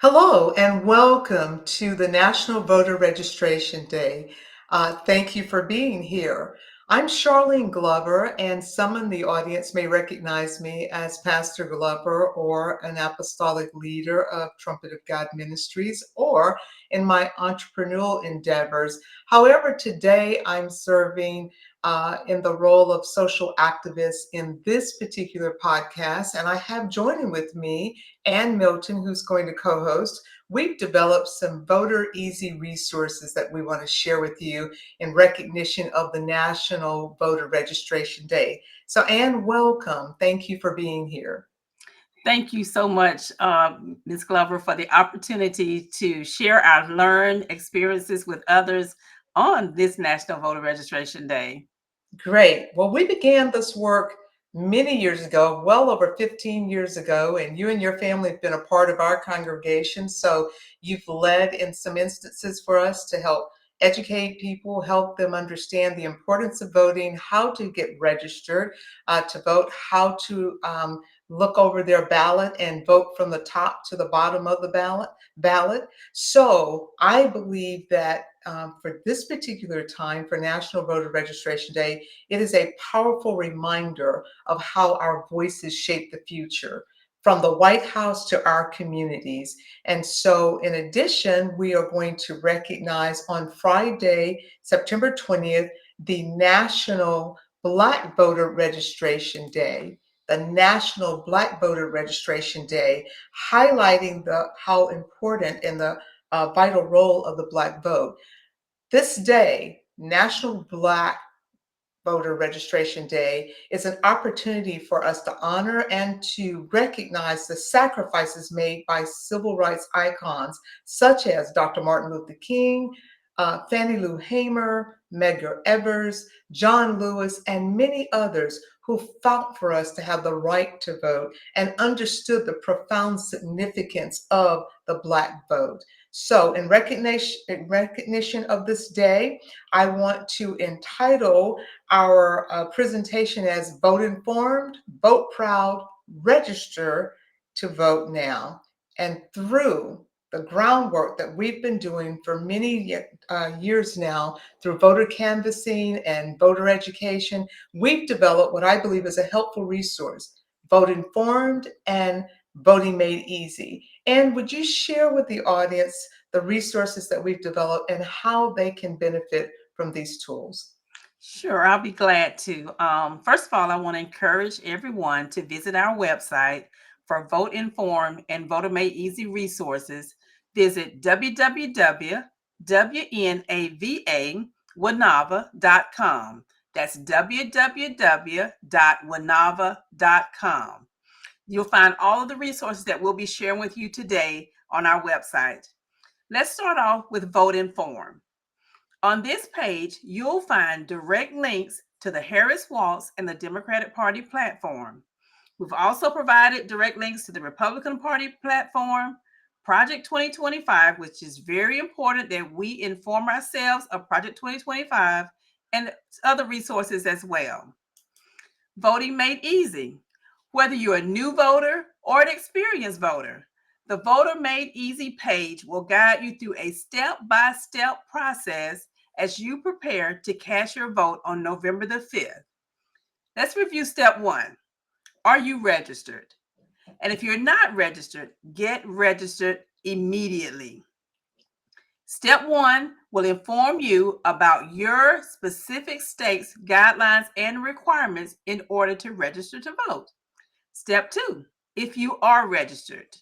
Hello and welcome to the National Voter Registration Day. Thank you for being here. I'm Charlene Glover, and some in the audience may recognize me as Pastor Glover or an apostolic leader of Trumpet of God Ministries or in my entrepreneurial endeavors. However, today I'm serving in the role of social activist in this particular podcast, and I have joining with me and Milton, who's going to co host. We've developed some voter easy resources that we want to share with you in recognition of the National Voter Registration Day. So, Anne, welcome. Thank you for being here. Thank you so much, Ms. Glover, for the opportunity to share our learned experiences with others on this National Voter Registration Day. Great. Well, we began this work many years ago, well over 15 years ago, and you and your family have been a part of our congregation. So you've led in some instances for us to help educate people, help them understand the importance of voting, how to get registered to vote, how to look over their ballot and vote from the top to the bottom of the ballot. So I believe that for this particular time, for National Voter Registration Day, it is a powerful reminder of how our voices shape the future, from the White House to our communities. And so, in addition, we are going to recognize on Friday, September 20th, the National Black Voter Registration Day. The National Black Voter Registration Day, highlighting how important and the vital role of the Black vote. This day, National Black Voter Registration Day, is an opportunity for us to honor and to recognize the sacrifices made by civil rights icons such as Dr. Martin Luther King, Fannie Lou Hamer, Medgar Evers, John Lewis, and many others who fought for us to have the right to vote and understood the profound significance of the Black vote. So, in recognition of this day, I want to entitle our presentation as Vote Informed, Vote Proud, Register to Vote Now. And through the groundwork that we've been doing for many years now through voter canvassing and voter education, we've developed what I believe is a helpful resource, Vote Informed and Voting Made Easy. And would you share with the audience the resources that we've developed and how they can benefit from these tools? Sure, I'll be glad to. First of all, I want to encourage everyone to visit our website for Vote Informed and Voter Made Easy resources. Visit www.wanava.com. That's www.wanava.com. You'll find all of the resources that we'll be sharing with you today on our website. Let's start off with Vote Informed. On this page, you'll find direct links to the Harris Waltz and the Democratic Party platform. We've also provided direct links to the Republican Party platform, Project 2025, which is very important that we inform ourselves of Project 2025, and other resources as well. Voting Made Easy. Whether you're a new voter or an experienced voter, the Voter Made Easy page will guide you through a step-by-step process as you prepare to cast your vote on November the 5th. Let's review step one. Are you registered? And if you're not registered, get registered immediately. Step one will inform you about your specific state's guidelines and requirements in order to register to vote. Step two, if you are registered,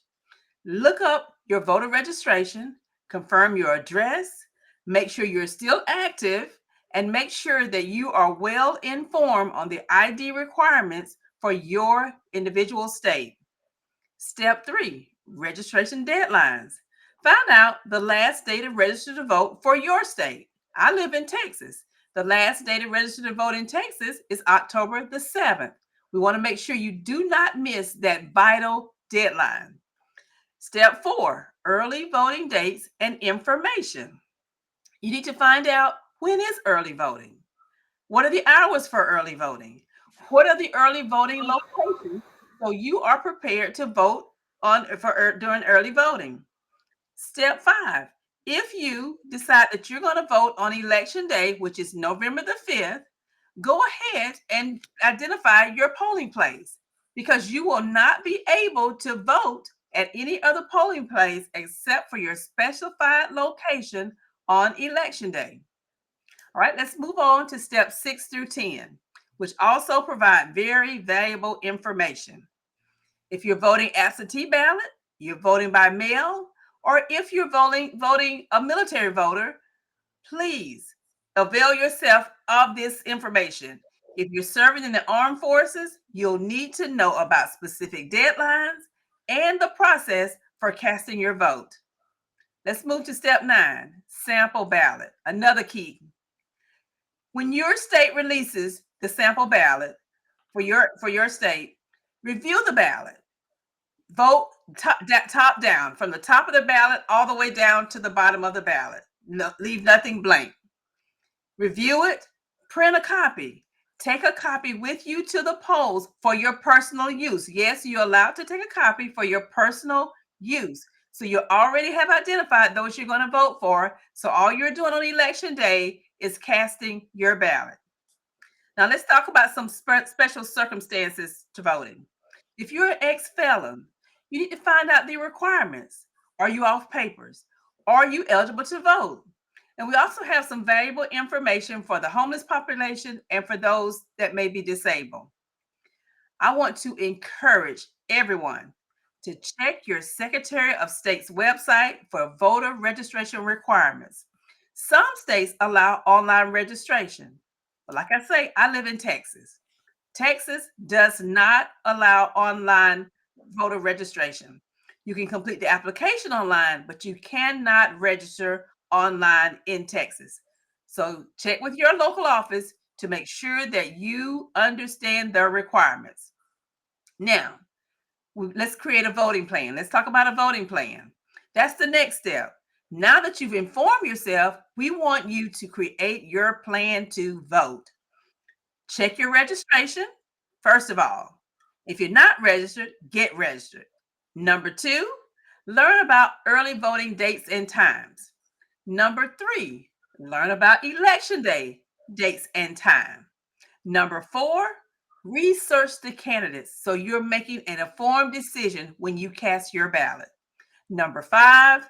look up your voter registration, confirm your address, make sure you're still active, and make sure that you are well informed on the ID requirements for your individual state. Step three, registration deadlines. Find out the last day to register to vote for your state. I live in Texas. The last day to register to vote in Texas is October the 7th. We want to make sure you do not miss that vital deadline. Step four, early voting dates and information. You need to find out, when is early voting? What are the hours for early voting? What are the early voting locations so you are prepared to vote on for during early voting? Step 5, if you decide that you're going to vote on election day, which is November the 5th, go ahead and identify your polling place, because you will not be able to vote at any other polling place except for your specified location on election day. All right, let's move on to steps 6 through 10, which also provide very valuable information. If you're voting absentee ballot, you're voting by mail, or if you're voting a military voter, please avail yourself of this information. If you're serving in the armed forces, you'll need to know about specific deadlines and the process for casting your vote. Let's move to step 9, sample ballot. Another key. When your state releases the sample ballot for your state, review the ballot. Vote top down, from the top of the ballot all the way down to the bottom of the ballot. No, leave nothing blank. Review it, print a copy. Take a copy with you to the polls for your personal use. Yes, you're allowed to take a copy for your personal use. So you already have identified those you're going to vote for. So all you're doing on election day is casting your ballot. Now let's talk about some special circumstances to voting. If you're an ex-felon, you need to find out the requirements. Are you off papers? Are you eligible to vote? And we also have some valuable information for the homeless population and for those that may be disabled. I want to encourage everyone to check your Secretary of State's website for voter registration requirements. Some states allow online registration, but like I say, I live in Texas. Texas does not allow online voter registration. You can complete the application online, but you cannot register online in Texas. So check with your local office to make sure that you understand their requirements. Now, let's create a voting plan. Let's talk about a voting plan. That's the next step. Now that you've informed yourself, we want you to create your plan to vote. Check your registration, first of all. If you're not registered, get registered. Number 2, learn about early voting dates and times. Number 3, learn about election day dates and time. Number 4, research the candidates so you're making an informed decision when you cast your ballot. Number 5,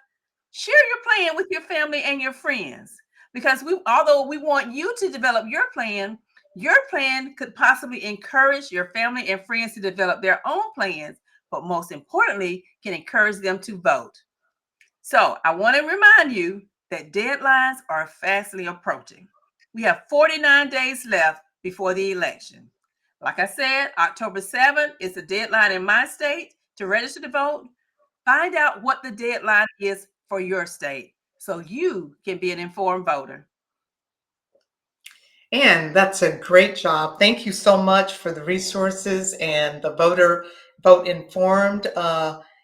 share your plan with your family and your friends, because although we want you to develop your plan could possibly encourage your family and friends to develop their own plans, but most importantly, can encourage them to vote. So I want to remind you that deadlines are fastly approaching. We have 49 days left before the election. Like I said, October 7th is the deadline in my state to register to vote. Find out what the deadline is for your state so you can be an informed voter. And that's a great job. Thank you so much for the resources and the vote informed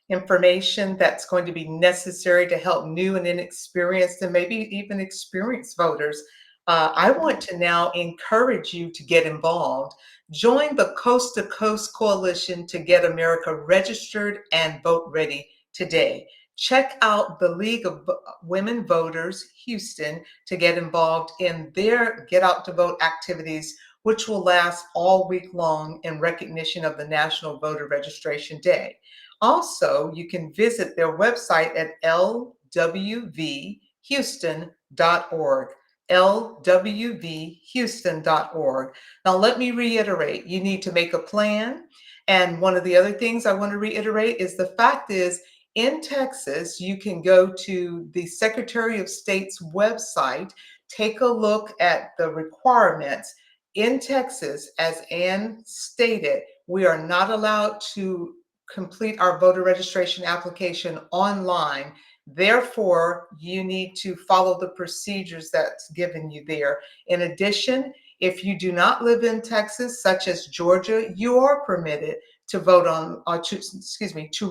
information that's going to be necessary to help new and inexperienced and maybe even experienced voters. I want to now encourage you to get involved. Join the Coast to Coast Coalition to get America registered and vote ready today. Check out the League of Women Voters Houston to get involved in their Get Out to Vote activities, which will last all week long in recognition of the National Voter Registration Day. Also, you can visit their website at lwvhouston.org. lwvhouston.org. Now, let me reiterate, you need to make a plan. And one of the other things I want to reiterate is the fact is, in Texas, you can go to the Secretary of State's website, take a look at the requirements. In Texas, as Ann stated, we are not allowed to complete our voter registration application online. Therefore, you need to follow the procedures that's given you there. In addition, if you do not live in Texas, such as Georgia, you are permitted to vote on, or to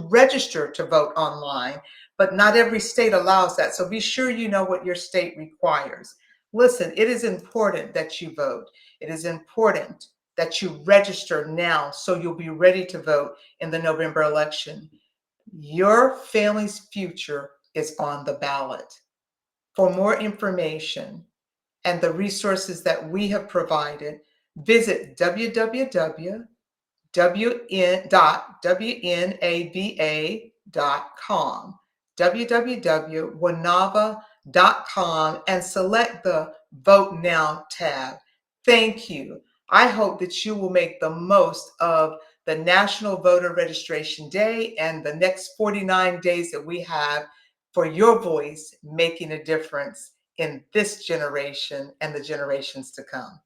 register to vote online, but not every state allows that. So be sure you know what your state requires. Listen, it is important that you vote. It is important that you register now so you'll be ready to vote in the November election. Your family's future is on the ballot. For more information and the resources that we have provided, visit www.wnava.com, www.wanava.com, and select the Vote Now tab. Thank you. I hope that you will make the most of the National Voter Registration Day and the next 49 days that we have for your voice making a difference in this generation and the generations to come.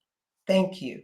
Thank you.